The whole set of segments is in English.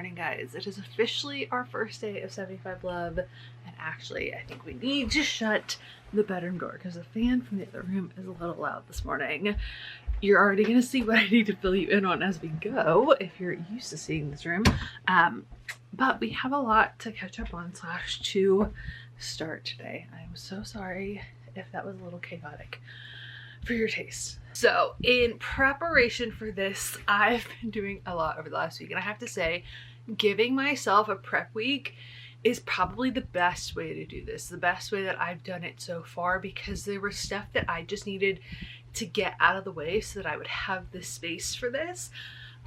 morning, guys. It is officially our first day of 75 Love, and actually I think we need to shut the bedroom door because the fan from the other room is a little loud this morning. You're already going to see what I need to fill you in on as we go if you're used to seeing this room, but we have a lot to catch up on / to start today. I'm so sorry if that was a little chaotic for your taste. So in preparation for this, I've been doing a lot over the last week, and I have to say, giving myself a prep week is probably the best way to do this, the best way that I've done it so far, because there was stuff that I just needed to get out of the way so that I would have the space for this.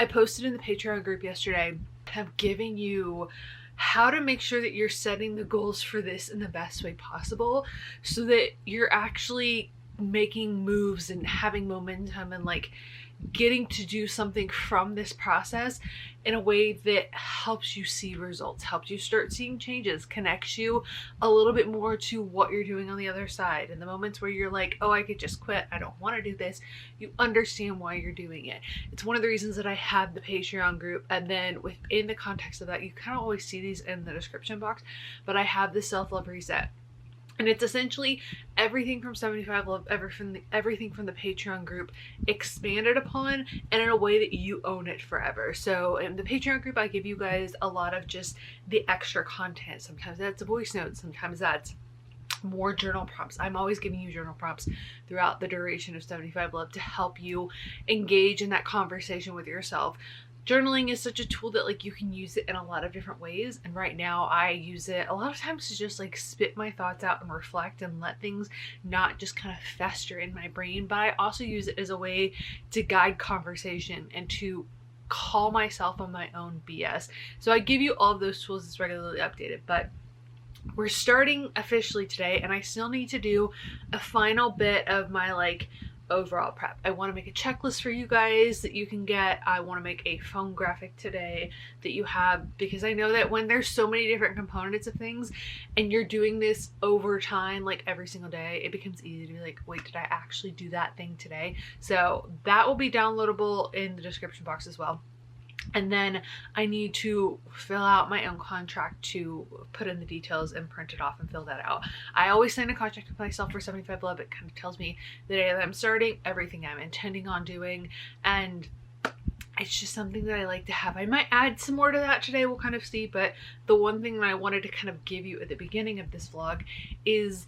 I posted in the Patreon group yesterday of giving you how to make sure that you're setting the goals for this in the best way possible so that you're actually making moves and having momentum and like getting to do something from this process in a way that helps you see results, helps you start seeing changes, connects you a little bit more to what you're doing on the other side. In the moments where you're like, oh, I could just quit, I don't want to do this, you understand why you're doing it. It's one of the reasons that I had the Patreon group, and then within the context of that, you kind of always see these in the description box, but I have the self-love reset. And it's essentially everything from 75 Love, everything from the Patreon group expanded upon, and in a way that you own it forever. So in the Patreon group, I give you guys a lot of just the extra content. Sometimes that's a voice note, sometimes that's more journal prompts. I'm always giving you journal prompts throughout the duration of 75 Love to help you engage in that conversation with yourself. Journaling is such a tool that like you can use it in a lot of different ways, and right now I use it a lot of times to just like spit my thoughts out and reflect and let things not just kind of fester in my brain, but I also use it as a way to guide conversation and to call myself on my own BS. So I give you all of those tools. It's regularly updated, but we're starting officially today, and I still need to do a final bit of my like overall prep. I want to make a checklist for you guys that you can get. I want to make a phone graphic today that you have, because I know that when there's so many different components of things and you're doing this over time, like every single day, it becomes easy to be like, wait, did I actually do that thing today? So that will be downloadable in the description box as well. And then I need to fill out my own contract to put in the details and print it off and fill that out. I always sign a contract with myself for 75 Love. It kind of tells me the day that I'm starting, everything I'm intending on doing, and it's just something that I like to have. I might add some more to that today, we'll kind of see, but the one thing that I wanted to kind of give you at the beginning of this vlog is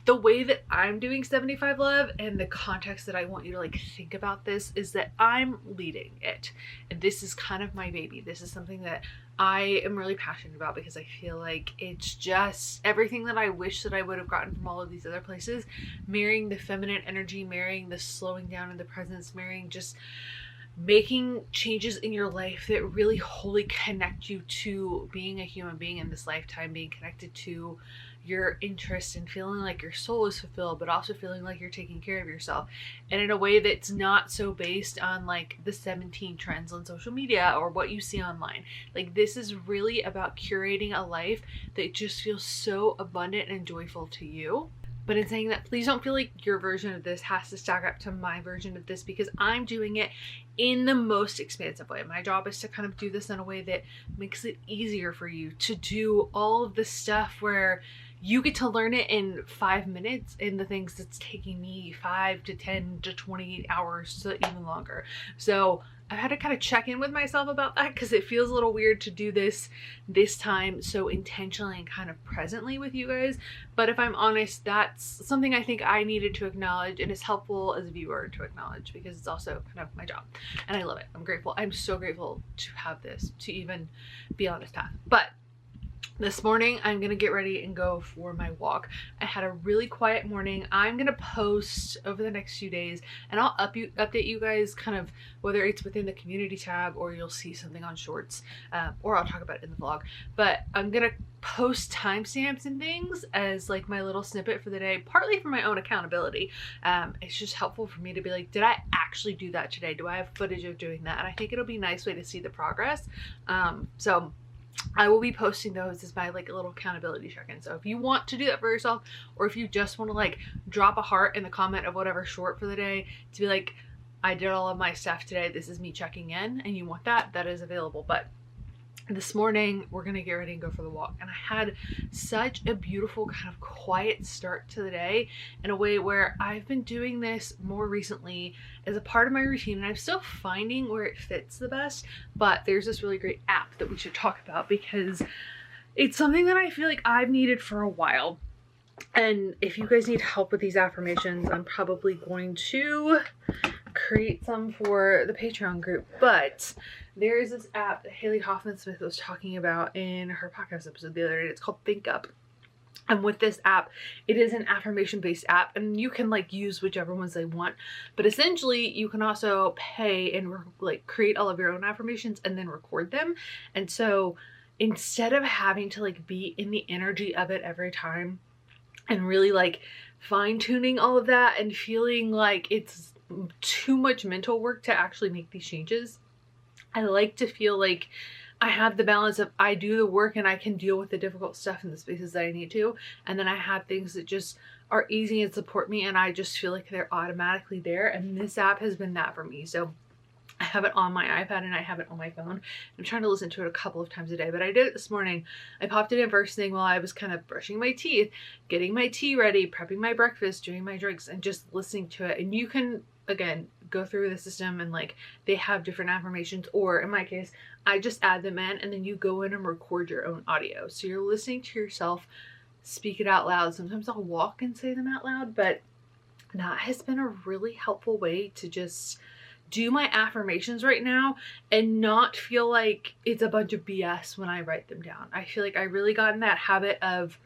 the way that I'm doing 75 Love, and the context that I want you to like think about this is that I'm leading it, and this is kind of my baby. This is something that I am really passionate about because I feel like it's just everything that I wish that I would have gotten from all of these other places, marrying the feminine energy, marrying the slowing down in the presence, marrying just making changes in your life that really wholly connect you to being a human being in this lifetime, being connected to your interest and feeling like your soul is fulfilled, but also feeling like you're taking care of yourself, and in a way that's not so based on like the 17 trends on social media or what you see online. Like, this is really about curating a life that just feels so abundant and joyful to you. But in saying that, please don't feel like your version of this has to stack up to my version of this, because I'm doing it in the most expansive way. My job is to kind of do this in a way that makes it easier for you to do all of the stuff where you get to learn it in 5 minutes, in the things that's taking me 5 to 10 to 20 hours to even longer. So I've had to kind of check in with myself about that, because it feels a little weird to do this time so intentionally and kind of presently with you guys. But if I'm honest, that's something I think I needed to acknowledge, and is helpful as a viewer to acknowledge, because it's also kind of my job and I love it. I'm grateful. I'm so grateful to have this, to even be on this path. But this morning, I'm going to get ready and go for my walk. I had a really quiet morning. I'm going to post over the next few days, and I'll update you guys kind of whether it's within the community tab or you'll see something on shorts, or I'll talk about it in the vlog. But I'm going to post timestamps and things as like my little snippet for the day, partly for my own accountability. It's just helpful for me to be like, did I actually do that today? Do I have footage of doing that? And I think it'll be a nice way to see the progress. So I will be posting those as my like a little accountability check-in. So if you want to do that for yourself, or if you just want to like drop a heart in the comment of whatever short for the day to be like, I did all of my stuff today, this is me checking in, and you want that, that is available. But This morning we're gonna get ready and go for the walk, and I had such a beautiful kind of quiet start to the day in a way where I've been doing this more recently as a part of my routine, and I'm still finding where it fits the best. But there's this really great app that we should talk about because it's something that I feel like I've needed for a while. And if you guys need help with these affirmations, I'm probably going to create some for the Patreon group. But there is this app that Haley Hoffman Smith was talking about in her podcast episode the other day. It's called Think Up. And with this app, it is an affirmation based app, and you can like use whichever ones they want. But essentially you can also pay and like create all of your own affirmations and then record them. And so instead of having to like be in the energy of it every time and really like fine tuning all of that and feeling like it's too much mental work to actually make these changes, I like to feel like I have the balance of I do the work and I can deal with the difficult stuff in the spaces that I need to, and then I have things that just are easy and support me, and I just feel like they're automatically there. And this app has been that for me. So I have it on my iPad and I have it on my phone. I'm trying to listen to it a couple of times a day, but I did it this morning. I popped it in first thing while I was kind of brushing my teeth, getting my tea ready, prepping my breakfast, doing my drinks, and just listening to it. And you can, again, go through the system and like they have different affirmations, or in my case, I just add them in and then you go in and record your own audio. So you're listening to yourself speak it out loud. Sometimes I'll walk and say them out loud, but that has been a really helpful way to just do my affirmations right now and not feel like it's a bunch of BS when I write them down. I feel like I really got in that habit of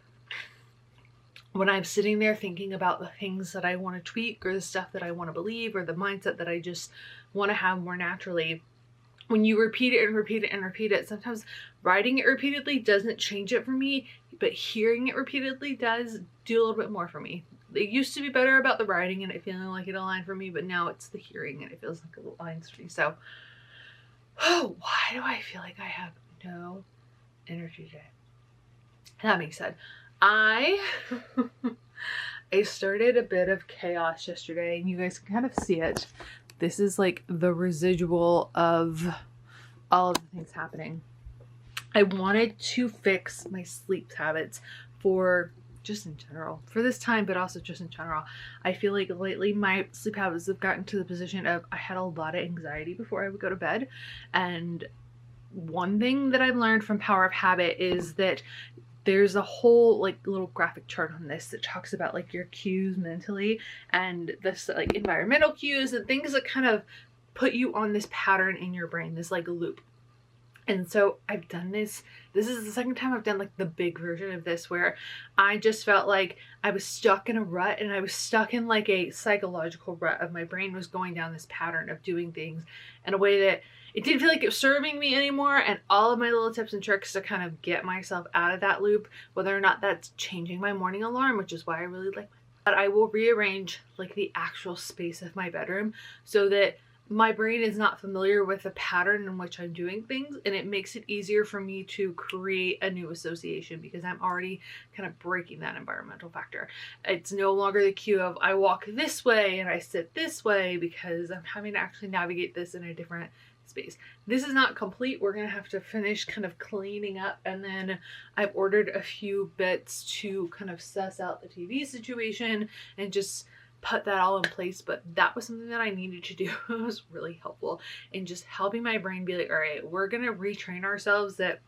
when I'm sitting there thinking about the things that I want to tweak or the stuff that I want to believe or the mindset that I just want to have more naturally. When you repeat it and repeat it and repeat it, sometimes writing it repeatedly doesn't change it for me, but hearing it repeatedly does do a little bit more for me. It used to be better about the writing and it feeling like it aligned for me, but now it's the hearing and it feels like it aligns for me. So, why do I feel like I have no energy today? That being said, I started a bit of chaos yesterday, and you guys can kind of see it. This is like the residual of all of the things happening. I wanted to fix my sleep habits for just in general for this time, but also just in general. I feel like lately my sleep habits have gotten to the position of I had a lot of anxiety before I would go to bed. And one thing that I've learned from Power of Habit is that there's a whole like little graphic chart on this that talks about like your cues mentally and this like environmental cues and things that kind of put you on this pattern in your brain, this like loop. And so I've done this. This is the second time I've done like the big version of this, where I just felt like I was stuck in a rut, and I was stuck in like a psychological rut of my brain was going down this pattern of doing things in a way that it didn't feel like it was serving me anymore. And all of my little tips and tricks to kind of get myself out of that loop, whether or not that's changing my morning alarm, which is why I really like, but I will rearrange like the actual space of my bedroom so that my brain is not familiar with the pattern in which I'm doing things, and it makes it easier for me to create a new association because I'm already kind of breaking that environmental factor. It's no longer the cue of I walk this way and I sit this way because I'm having to actually navigate this in a different space. This is not complete. We're gonna have to finish kind of cleaning up, and then I've ordered a few bits to kind of suss out the TV situation and just put that all in place. But that was something that I needed to do. It was really helpful in just helping my brain be like, all right, we're gonna retrain ourselves that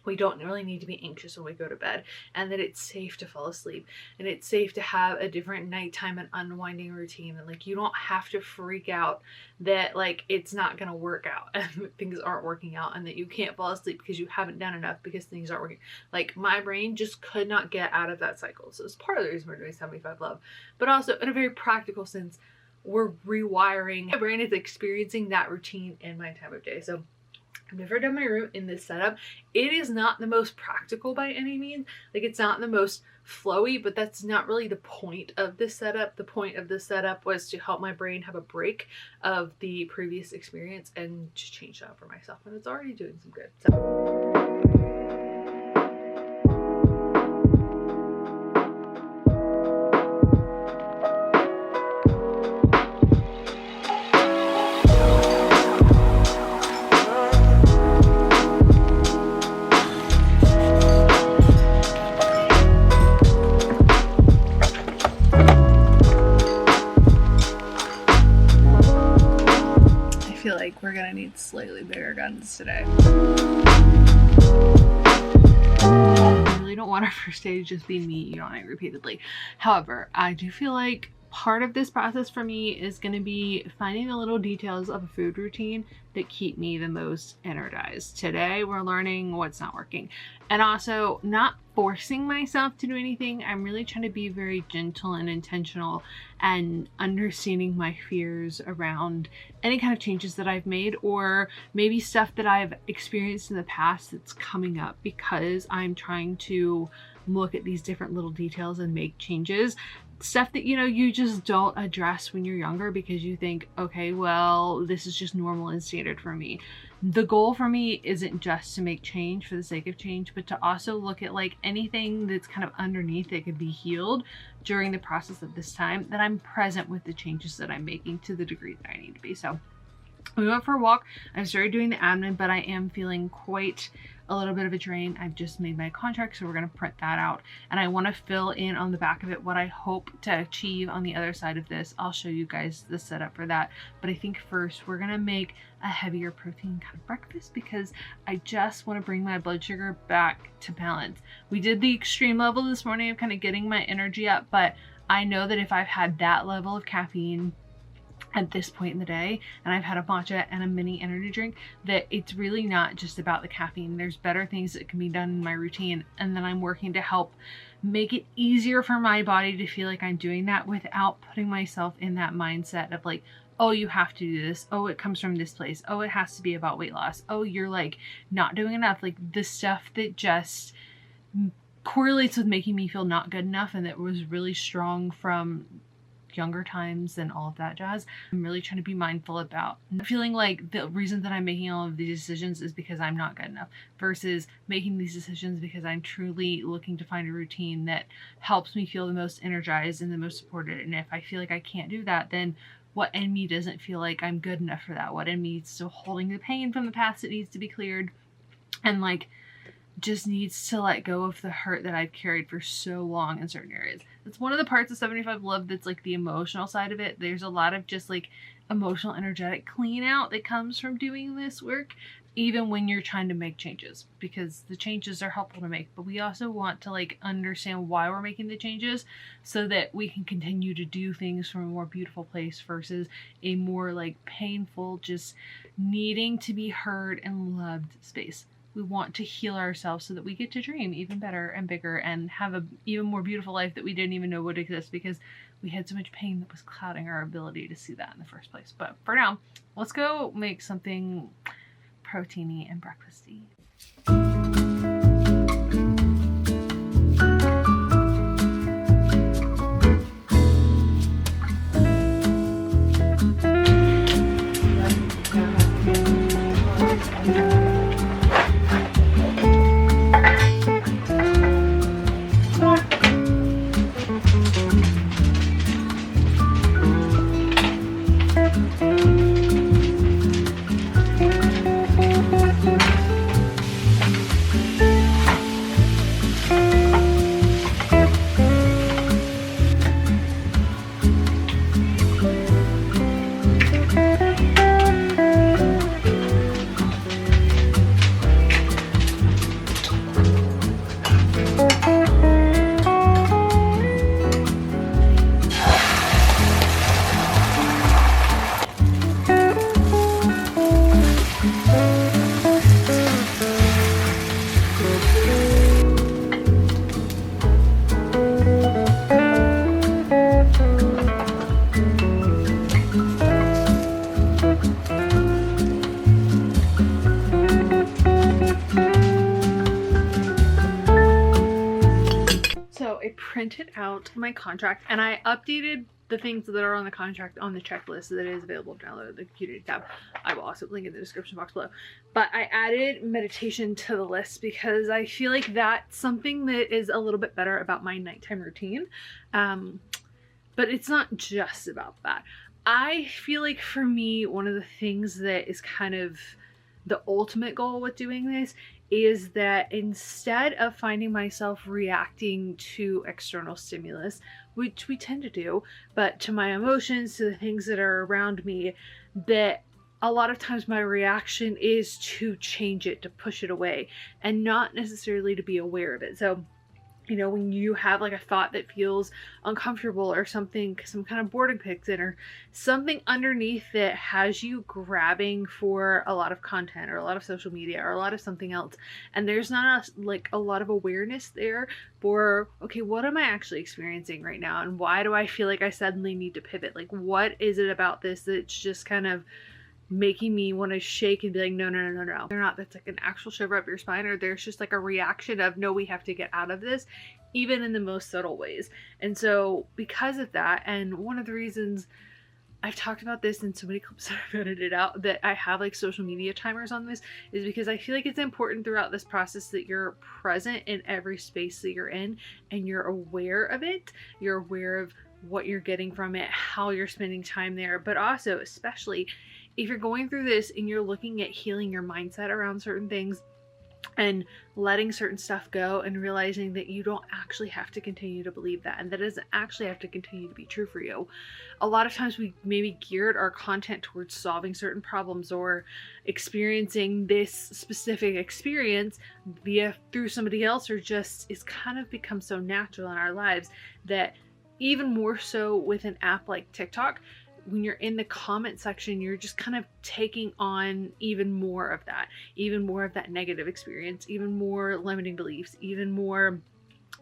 we don't really need to be anxious when we go to bed, and that it's safe to fall asleep, and it's safe to have a different nighttime and unwinding routine, and like you don't have to freak out that like it's not gonna work out and things aren't working out, and that you can't fall asleep because you haven't done enough because things aren't working. Like my brain just could not get out of that cycle. So it's part of the reason we're doing 75 Love, but also in a very practical sense, we're rewiring. My brain is experiencing that routine in my time of day. So I've never done my room in this setup. It is not the most practical by any means. Like it's not the most flowy, but that's not really the point of this setup. The point of this setup was to help my brain have a break of the previous experience and just change that up for myself. And it's already doing some good. So. I need slightly bigger guns today. I really don't want our first day to just be me yawning repeatedly. However, I do feel like part of this process for me is going to be finding the little details of a food routine that keep me the most energized. Today we're learning what's not working, and also not forcing myself to do anything. I'm really trying to be very gentle and intentional and understanding my fears around any kind of changes that I've made, or maybe stuff that I've experienced in the past that's coming up because I'm trying to look at these different little details and make changes. Stuff that, you know, you just don't address when you're younger because you think, okay, well, this is just normal and standard for me. The goal for me isn't just to make change for the sake of change, but to also look at like anything that's kind of underneath that could be healed during the process of this time, that I'm present with the changes that I'm making to the degree that I need to be. So we went for a walk. I started doing the admin, but I am feeling quite a little bit of a drain. I've just made my contract, so we're going to print that out, and I want to fill in on the back of it what I hope to achieve on the other side of this. I'll show you guys the setup for that, but I think first we're going to make a heavier protein kind of breakfast because I just want to bring my blood sugar back to balance. We did the extreme level this morning of kind of getting my energy up, but I know that if I've had that level of caffeine at this point in the day, and I've had a matcha and a mini energy drink, that it's really not just about the caffeine. There's better things that can be done in my routine, and then I'm working to help make it easier for my body to feel like I'm doing that without putting myself in that mindset of like, oh, you have to do this, oh, it comes from this place, oh, it has to be about weight loss, oh, you're like not doing enough. Like the stuff that just correlates with making me feel not good enough, and that was really strong from younger times and all of that jazz. I'm really trying to be mindful about feeling like the reason that I'm making all of these decisions is because I'm not good enough, versus making these decisions because I'm truly looking to find a routine that helps me feel the most energized and the most supported. And if I feel like I can't do that, then what in me doesn't feel like I'm good enough for that? What in me is still holding the pain from the past that needs to be cleared, and like just needs to let go of the hurt that I've carried for so long in certain areas. That's one of the parts of 75 Love that's like the emotional side of it. There's a lot of just like emotional, energetic clean out that comes from doing this work, even when you're trying to make changes, because the changes are helpful to make, but we also want to like understand why we're making the changes so that we can continue to do things from a more beautiful place versus a more like painful, just needing to be heard and loved space. We want to heal ourselves so that we get to dream even better and bigger and have a even more beautiful life that we didn't even know would exist because we had so much pain that was clouding our ability to see that in the first place. But for now, let's go make something proteiny and breakfasty. Printed out my contract and I updated the things that are on the contract on the checklist that is available to download the community tab. I will also link in the description box below. But I added meditation to the list because I feel like that's something that is a little bit better about my nighttime routine. But it's not just about that. I feel like for me, one of the things that is kind of the ultimate goal with doing this is that instead of finding myself reacting to external stimulus, which we tend to do, but to my emotions, to the things that are around me, that a lot of times my reaction is to change it, to push it away, and not necessarily to be aware of it. So, you know, when you have like a thought that feels uncomfortable or something, some kind of boredom picks in, or something underneath that has you grabbing for a lot of content or a lot of social media or a lot of something else, and there's not a lot of awareness there for, okay, what am I actually experiencing right now, and why do I feel like I suddenly need to pivot? Like, what is it about this that's just kind of making me want to shake and be like, no, no, no, no, no. They're not, that's like an actual shiver up your spine, or there's just like a reaction of, no, we have to get out of this, even in the most subtle ways. And so because of that, and one of the reasons I've talked about this in so many clips that I've edited out, that I have like social media timers on this, is because I feel like it's important throughout this process that you're present in every space that you're in, and you're aware of it. You're aware of what you're getting from it, how you're spending time there, but also, especially if you're going through this and you're looking at healing your mindset around certain things and letting certain stuff go, and realizing that you don't actually have to continue to believe that, and that doesn't actually have to continue to be true for you. A lot of times we maybe geared our content towards solving certain problems or experiencing this specific experience through somebody else, or just it's kind of become so natural in our lives that, even more so with an app like TikTok, when you're in the comment section, you're just kind of taking on even more of that negative experience, even more limiting beliefs, even more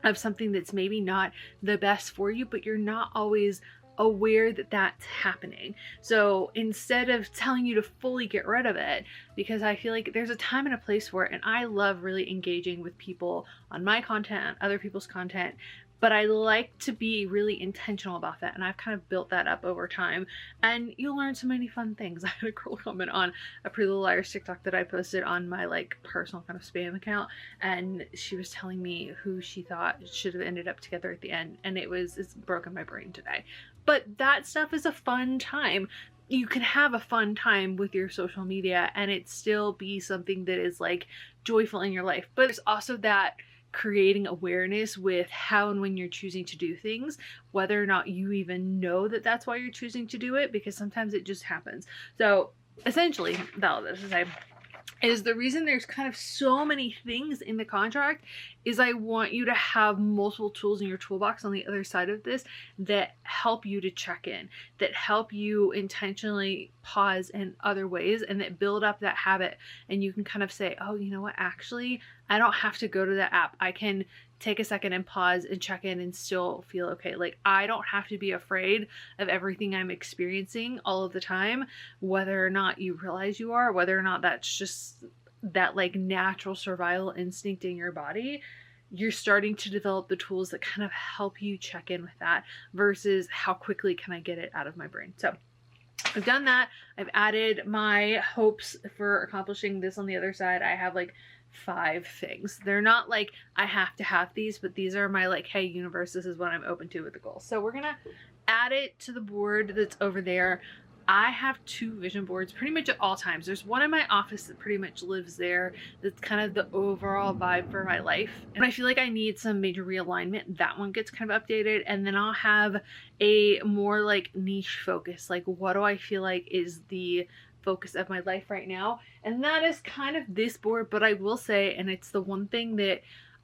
of something that's maybe not the best for you, but you're not always aware that that's happening. So instead of telling you to fully get rid of it, because I feel like there's a time and a place for it, and I love really engaging with people on my content, on other people's content, but I like to be really intentional about that, and I've kind of built that up over time, and you'll learn so many fun things. I had a girl comment on a Pretty Little Liars TikTok that I posted on my like personal kind of spam account, and she was telling me who she thought should have ended up together at the end, and it's broken my brain today. But that stuff is a fun time. You can have a fun time with your social media and it still be something that is like joyful in your life. But there's also that creating awareness with how and when you're choosing to do things, whether or not you even know that that's why you're choosing to do it, because sometimes it just happens. So essentially, all this is the reason there's kind of so many things in the contract is I want you to have multiple tools in your toolbox on the other side of this that help you to check in, that help you intentionally pause in other ways, and that build up that habit. And you can kind of say, oh, you know what, actually, I don't have to go to that app. I can take a second and pause and check in and still feel okay. Like, I don't have to be afraid of everything I'm experiencing all of the time, whether or not you realize you are, whether or not that's just that like natural survival instinct in your body. You're starting to develop the tools that kind of help you check in with that versus how quickly can I get it out of my brain. So I've done that. I've added my hopes for accomplishing this on the other side. I have like 5 things. They're not like I have to have these, but these are my like, hey universe, this is what I'm open to with the goal. So we're gonna add it to the board that's over there. I have 2 vision boards pretty much at all times. There's one in my office that pretty much lives there. That's kind of the overall vibe for my life. And I feel like I need some major realignment. That one gets kind of updated. And then I'll have a more like niche focus. Like, what do I feel like is the focus of my life right now? And that is kind of this board. But I will say, and it's the one thing that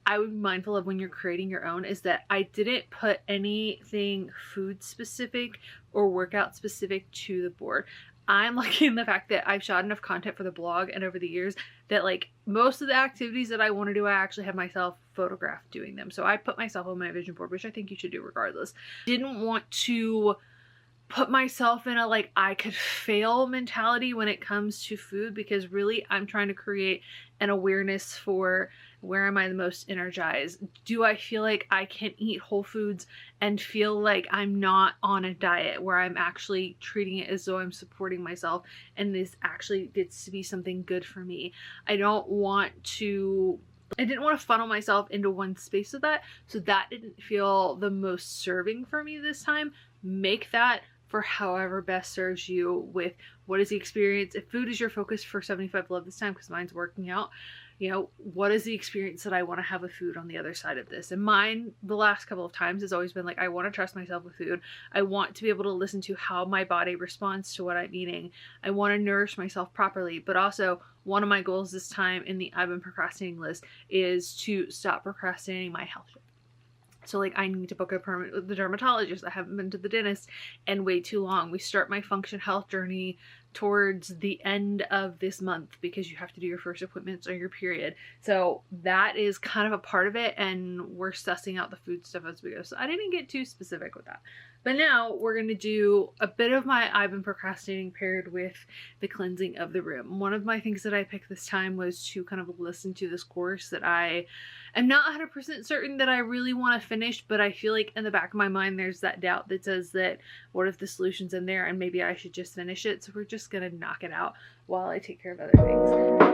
I would be mindful of when you're creating your own, is that I didn't put anything food specific or workout specific to the board. I'm lucky in the fact that I've shot enough content for the blog and over the years that like most of the activities that I want to do, I actually have myself photographed doing them. So I put myself on my vision board, which I think you should do regardless. Didn't want to put myself in a like I could fail mentality when it comes to food, because really I'm trying to create an awareness for where am I the most energized? Do I feel like I can eat whole foods and feel like I'm not on a diet, where I'm actually treating it as though I'm supporting myself and this actually gets to be something good for me? I didn't want to funnel myself into one space of that, so that didn't feel the most serving for me this time. Make that for however best serves you with what is the experience. If food is your focus for 75 Love this time, because mine's working out, You know, what is the experience that I want to have with food on the other side of this? And mine, the last couple of times, has always been like, I want to trust myself with food. I want to be able to listen to how my body responds to what I'm eating. I want to nourish myself properly. But also, one of my goals this time in the I've been procrastinating list is to stop procrastinating my health. So like, I need to book an appointment with the dermatologist. I haven't been to the dentist in way too long. We start my function health journey towards the end of this month because you have to do your first appointments on your period. So that is kind of a part of it, and we're sussing out the food stuff as we go. So I didn't get too specific with that. But now we're going to do a bit of my I've been procrastinating paired with the cleansing of the room. One of my things that I picked this time was to kind of listen to this course that I am not 100% certain that I really want to finish, but I feel like in the back of my mind there's that doubt that says that what if the solution's in there and maybe I should just finish it. So we're just going to knock it out while I take care of other things.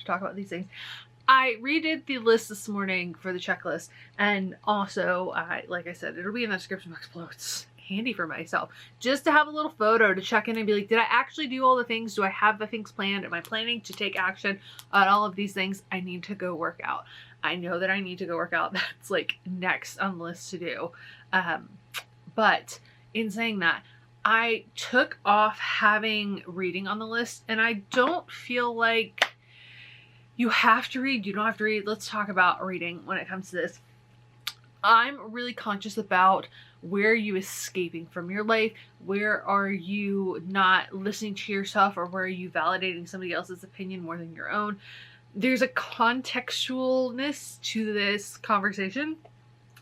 Talk about these things. I redid the list this morning for the checklist, and also like I said, it'll be in the description box below. It's handy for myself just to have a little photo to check in and be like, did I actually do all the things? Do I have the things planned? Am I planning to take action on all of these things? I need to go work out. I know that I need to go work out. That's like next on the list to do. But in saying that, I took off having reading on the list, and I don't feel like you have to read, you don't have to read. Let's talk about reading when it comes to this. I'm really conscious about where are you escaping from your life? Where are you not listening to yourself, or where are you validating somebody else's opinion more than your own? There's a contextualness to this conversation.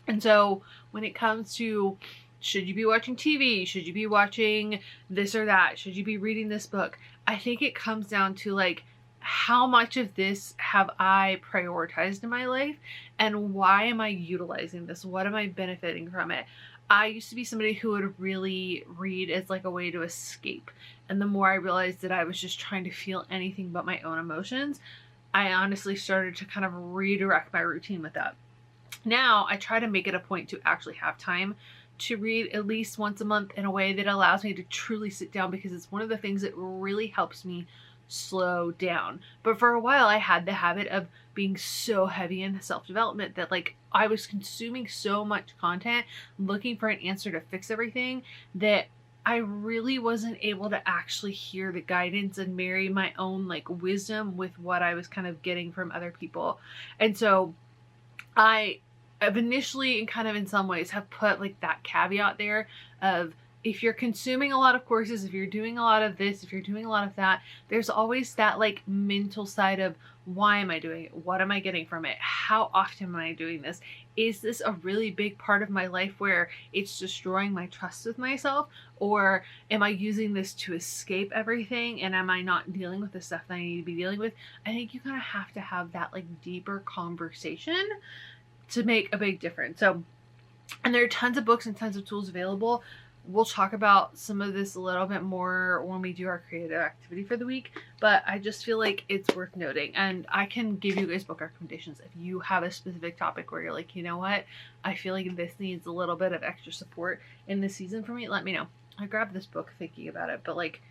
And so when it comes to, should you be watching TV? Should you be watching this or that? Should you be reading this book? I think it comes down to like, how much of this have I prioritized in my life, and why am I utilizing this? What am I benefiting from it? I used to be somebody who would really read as like a way to escape. And the more I realized that I was just trying to feel anything but my own emotions, I honestly started to kind of redirect my routine with that. Now I try to make it a point to actually have time to read at least once a month in a way that allows me to truly sit down, because it's one of the things that really helps me slow down. But for a while I had the habit of being so heavy in self-development that like I was consuming so much content looking for an answer to fix everything that I really wasn't able to actually hear the guidance and marry my own like wisdom with what I was kind of getting from other people. And so I've initially and kind of in some ways have put like that caveat there of, if you're consuming a lot of courses, if you're doing a lot of this, if you're doing a lot of that, there's always that like mental side of, why am I doing it? What am I getting from it? How often am I doing this? Is this a really big part of my life where it's destroying my trust with myself? Or am I using this to escape everything? And am I not dealing with the stuff that I need to be dealing with? I think you kind of have to have that like deeper conversation to make a big difference. So, and there are tons of books and tons of tools available. We'll talk about some of this a little bit more when we do our creative activity for the week, but I just feel like it's worth noting. And I can give you guys book recommendations if you have a specific topic where you're like, you know what, I feel like this needs a little bit of extra support in this season for me. Let me know. I grabbed this book thinking about it, but like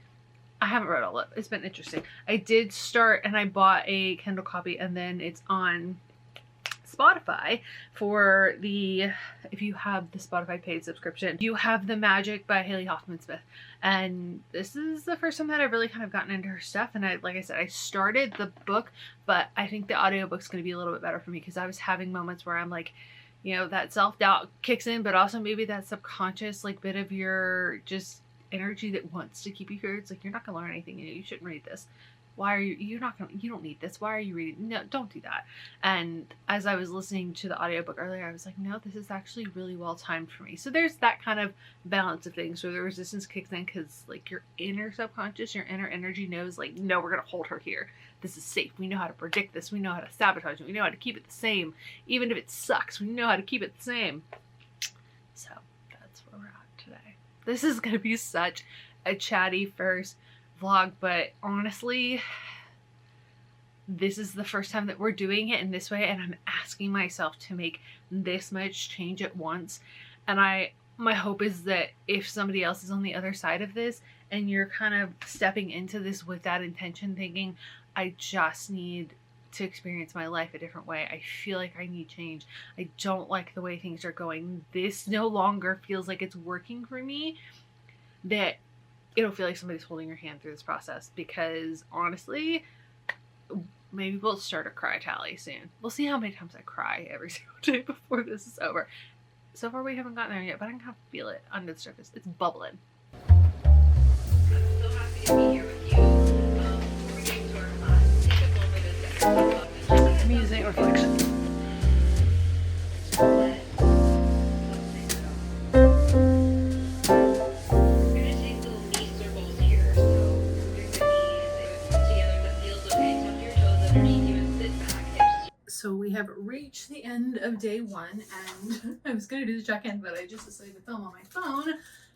I haven't read all of it. It's been interesting. I did start and I bought a Kindle copy, and then it's on Spotify for the, if you have the Spotify paid subscription, you have The Magic by Haley Hoffman Smith. And this is the first time that I've really kind of gotten into her stuff. And I, like I said, I started the book, but I think the audiobook's going to be a little bit better for me, because I was having moments where I'm like, you know, that self-doubt kicks in, but also maybe that subconscious like bit of your just energy that wants to keep you here. It's like, you're not gonna learn anything, you shouldn't read this. Why are you don't need this. Why are you reading? No, don't do that. And as I was listening to the audiobook earlier, I was like, no, this is actually really well timed for me. So there's that kind of balance of things where the resistance kicks in because like your inner subconscious, your inner energy knows like, no, we're going to hold her here. This is safe. We know how to predict this. We know how to sabotage it. We know how to keep it the same. Even if it sucks, we know how to keep it the same. So that's where we're at today. This is going to be such a chatty first vlog, but honestly, this is the first time that we're doing it in this way, and I'm asking myself to make this much change at once. And my hope is that if somebody else is on the other side of this and you're kind of stepping into this with that intention, thinking, I just need to experience my life a different way. I feel like I need change. I don't like the way things are going. This no longer feels like it's working for me. That it'll feel like somebody's holding your hand through this process, because honestly, maybe we'll start a cry tally soon. We'll see how many times I cry every single day before this is over. So far we haven't gotten there yet, but I can kind of feel it under the surface. It's bubbling. I'm so happy to be here with you. We're getting to our class. Take a moment of music reflection. So we have reached the end of day one, and I was going to do the check-in, but I just decided to film on my phone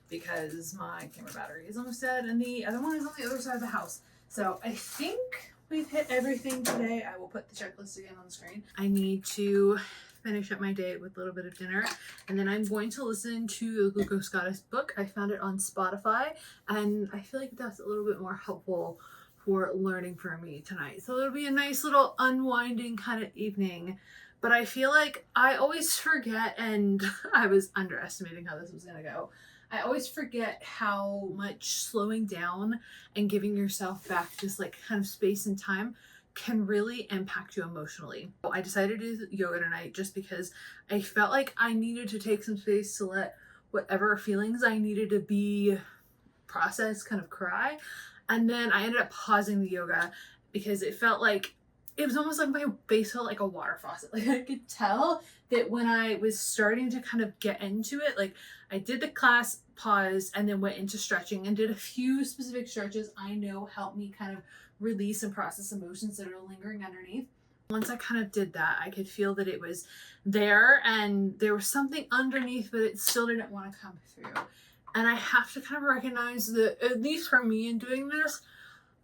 because my camera battery is almost dead and the other one is on the other side of the house. So I think we've hit everything today. I will put the checklist again on the screen. I need to finish up my day with a little bit of dinner, and then I'm going to listen to the Glucose Goddess book. I found it on Spotify, and I feel like that's a little bit more helpful for learning for me tonight. So it'll be a nice little unwinding kind of evening. But I feel like I always forget, and I was underestimating how this was gonna go. I always forget how much slowing down and giving yourself back just like kind of space and time can really impact you emotionally. I decided to do yoga tonight just because I felt like I needed to take some space to let whatever feelings I needed to be processed kind of cry. And then I ended up pausing the yoga because it felt like, it was almost like my face felt like a water faucet. Like I could tell that when I was starting to kind of get into it, like I did the class, paused, and then went into stretching and did a few specific stretches I know helped me kind of release and process emotions that are lingering underneath. Once I kind of did that, I could feel that it was there and there was something underneath, but it still didn't want to come through. And I have to kind of recognize that, at least for me in doing this,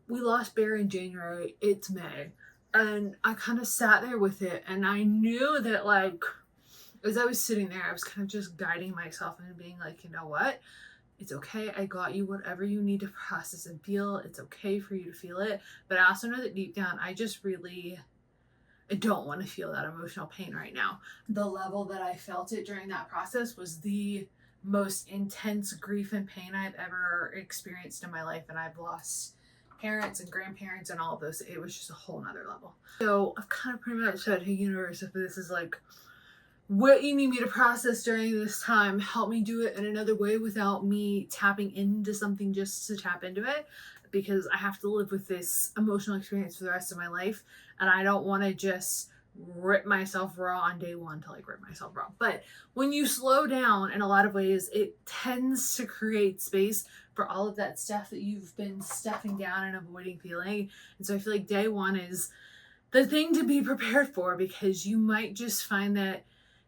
we lost Bear in January. It's May. And I kind of sat there with it. And I knew that, like, as I was sitting there, I was kind of just guiding myself and being like, you know what? It's okay. I got you whatever you need to process and feel. It's okay for you to feel it. But I also know that deep down, I don't want to feel that emotional pain right now. The level that I felt it during that process was the most intense grief and pain I've ever experienced in my life. And I've lost parents and grandparents and all of those. It was just a whole nother level. So I've kind of pretty much said, hey, universe, if this is like what you need me to process during this time, help me do it in another way without me tapping into something just to tap into it, because I have to live with this emotional experience for the rest of my life. And I don't want to just rip myself raw on day one to like rip myself raw. But when you slow down in a lot of ways, it tends to create space for all of that stuff that you've been stuffing down and avoiding feeling. And so I feel like day one is the thing to be prepared for, because you might just find that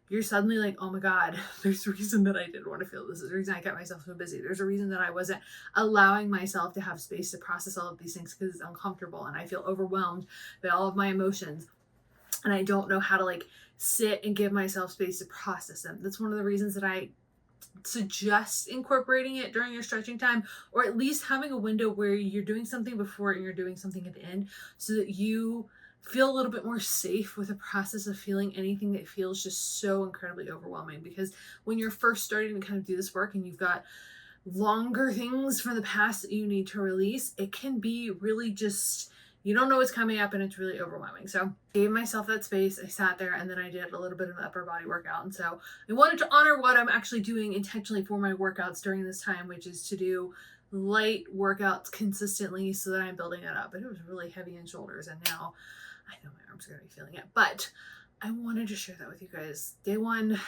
you're suddenly like, oh my God, there's a reason that I didn't want to feel this. There's a reason I kept myself so busy. There's a reason that I wasn't allowing myself to have space to process all of these things because it's uncomfortable and I feel overwhelmed by all of my emotions. And I don't know how to like sit and give myself space to process them. That's one of the reasons that I suggest incorporating it during your stretching time, or at least having a window where you're doing something before and you're doing something at the end, so that you feel a little bit more safe with the process of feeling anything that feels just so incredibly overwhelming. Because when you're first starting to kind of do this work and you've got longer things from the past that you need to release, it can be really just, you don't know what's coming up and it's really overwhelming. So I gave myself that space. I sat there and then I did a little bit of an upper body workout. And so I wanted to honor what I'm actually doing intentionally for my workouts during this time, which is to do light workouts consistently so that I'm building it up. But it was really heavy in shoulders, and now I know my arms are going to be feeling it, but I wanted to share that with you guys. Day one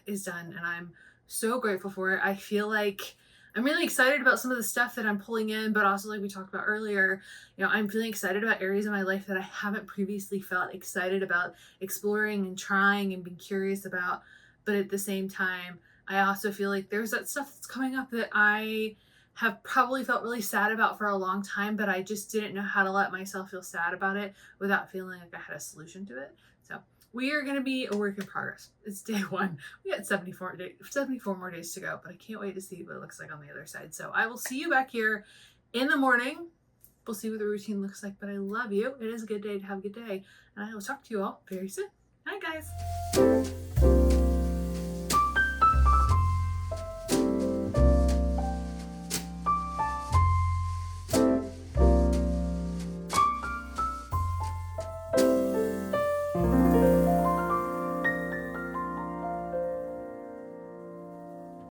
is done and I'm so grateful for it. I feel like I'm really excited about some of the stuff that I'm pulling in, but also like we talked about earlier, I'm feeling excited about areas of my life that I haven't previously felt excited about exploring and trying and being curious about. But at the same time, I also feel like there's that stuff that's coming up that I have probably felt really sad about for a long time, but I just didn't know how to let myself feel sad about it without feeling like I had a solution to it. So we are going to be a work in progress. It's day one. We got 74 more days to go, but I can't wait to see what it looks like on the other side. So I will see you back here in the morning. We'll see what the routine looks like, but I love you. It is a good day to have a good day, and I will talk to you all very soon. Bye, guys.